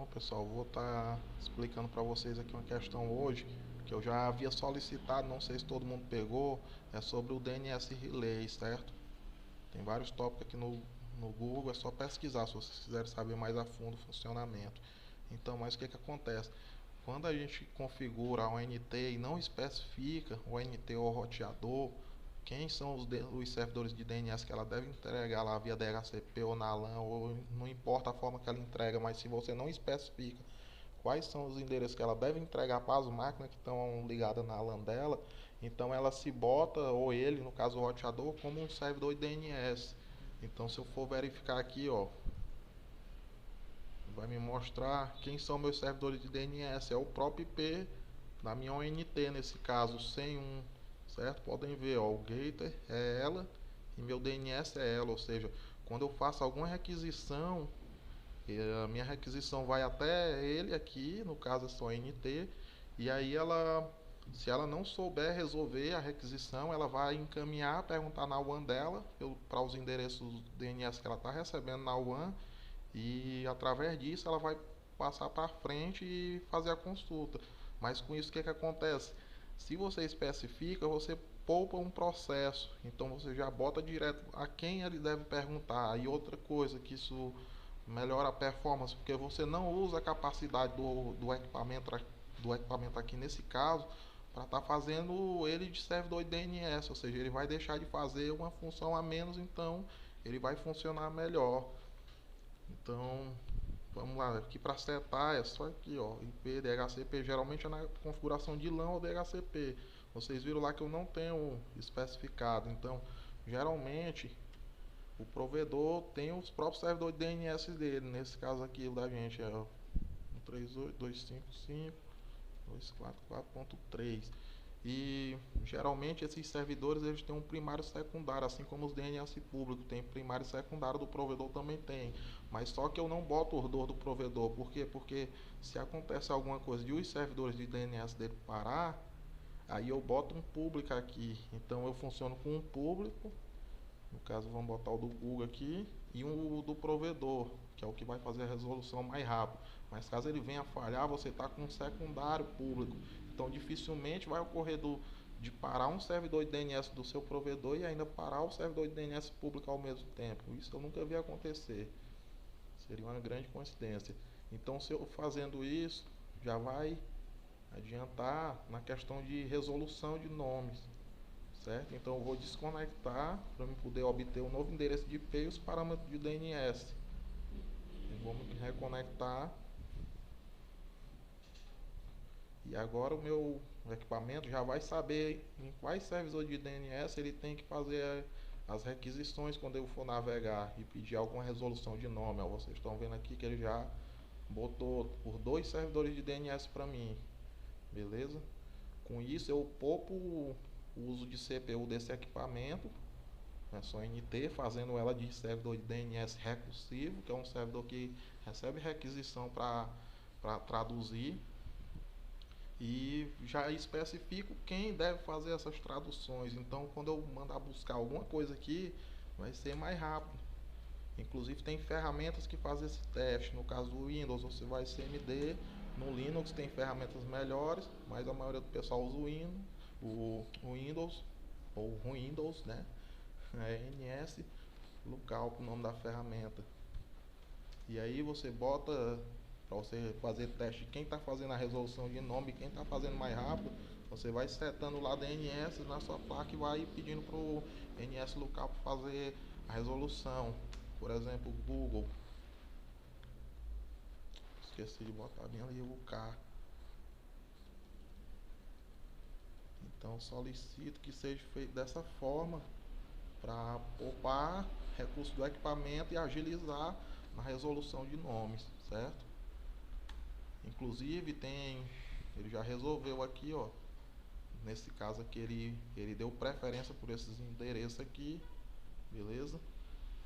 pessoal, vou estar explicando para vocês aqui uma questão hoje que eu já havia solicitado, não sei se todo mundo pegou, é sobre o DNS Relay, certo? Tem vários tópicos aqui no Google, é só pesquisar se vocês quiserem saber mais a fundo o funcionamento. Então, mas o que acontece? Quando a gente configura a ONT e não especifica o ONT ou o roteador, quem são os servidores de DNS que ela deve entregar lá via DHCP ou na LAN, ou não importa a forma que ela entrega, mas se você não especifica quais são os endereços que ela deve entregar para as máquinas que estão ligadas na LAN dela, então ela se bota, ou ele, no caso o roteador, como um servidor de DNS. Então se eu for verificar aqui, ó, vai me mostrar quem são meus servidores de DNS, é o próprio IP da minha ONT, nesse caso 101, certo? Podem ver, ó, o gateway é ela e meu DNS é ela, ou seja, quando eu faço alguma requisição, a minha requisição vai até ele aqui, no caso é só ONT, e aí ela, se ela não souber resolver a requisição, ela vai encaminhar, perguntar na WAN dela, para os endereços DNS que ela está recebendo na WAN, e através disso ela vai passar para frente e fazer a consulta. Mas com isso o que acontece? Se você especifica, você poupa um processo, então você já bota direto a quem ele deve perguntar. E outra coisa que isso melhora a performance, porque você não usa a capacidade do equipamento aqui nesse caso para estar fazendo ele de servidor de DNS, ou seja, ele vai deixar de fazer uma função a menos, então ele vai funcionar melhor. Então, vamos lá, aqui para setar é só aqui, ó, IP, DHCP, geralmente é na configuração de LAN ou DHCP. Vocês viram lá que eu não tenho especificado, então, geralmente o provedor tem os próprios servidores de DNS dele. Nesse caso aqui o da gente é o 138.255.244.3. E geralmente esses servidores eles têm um primário e secundário, assim como os DNS públicos tem primário e secundário, do provedor também tem. Mas só que eu não boto o ordor do provedor. Por quê? Porque se acontece alguma coisa de os servidores de DNS dele parar, aí eu boto um público aqui. Então eu funciono com um público, no caso vamos botar o do Google aqui, e um do provedor, que é o que vai fazer a resolução mais rápido. Mas caso ele venha falhar, você está com um secundário público. Então dificilmente vai ocorrer de parar um servidor de DNS do seu provedor e ainda parar o servidor de DNS público ao mesmo tempo. Isso eu nunca vi acontecer. Seria uma grande coincidência. Então, se eu fazendo isso, já vai adiantar na questão de resolução de nomes, certo? Então eu vou desconectar para eu poder obter o novo endereço de IP e os parâmetros de DNS. Vamos reconectar. E agora o meu equipamento já vai saber em quais servidores de DNS ele tem que fazer as requisições quando eu for navegar e pedir alguma resolução de nome. Ó, vocês estão vendo aqui que ele já botou por 2 servidores de DNS para mim, beleza? Com isso eu poupo o uso de CPU desse equipamento, é só NT, fazendo ela de servidor de DNS recursivo, que é um servidor que recebe requisição para traduzir, e já especifico quem deve fazer essas traduções. Então quando eu mandar buscar alguma coisa aqui, vai ser mais rápido. Inclusive tem ferramentas que fazem esse teste. No caso do Windows você vai CMD, no Linux tem ferramentas melhores, mas a maioria do pessoal usa o Windows, ou Windows, né? É NS local, o nome da ferramenta. E aí você bota para você fazer teste de quem está fazendo a resolução de nome, quem está fazendo mais rápido. Você vai setando lá DNS na sua placa e vai pedindo para o NS local para fazer a resolução. Por exemplo, Google. Esqueci de botar bem ali o K. Então solicito que seja feito dessa forma para poupar recursos do equipamento e agilizar na resolução de nomes, certo? Inclusive ele já resolveu aqui, ó. Nesse caso aqui ele deu preferência por esses endereços aqui, beleza?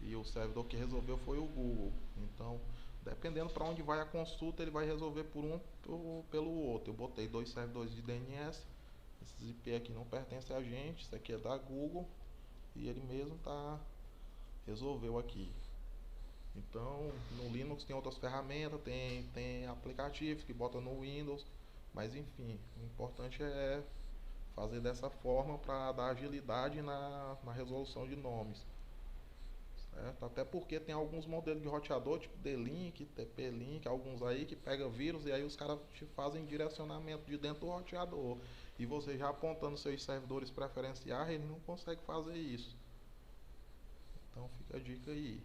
E o servidor que resolveu foi o Google. Então, dependendo para onde vai a consulta, ele vai resolver por um ou pelo outro. Eu botei 2 servidores de DNS. Esses IP aqui não pertencem a gente, isso aqui é da Google e ele mesmo resolveu aqui. Então, no Linux tem outras ferramentas, tem aplicativos que bota no Windows, mas enfim, o importante é fazer dessa forma para dar agilidade na resolução de nomes, certo? Até porque tem alguns modelos de roteador, tipo D-Link, TP-Link, alguns aí que pega vírus e aí os caras te fazem direcionamento de dentro do roteador. E você já apontando seus servidores preferenciais, ele não consegue fazer isso. Então fica a dica aí.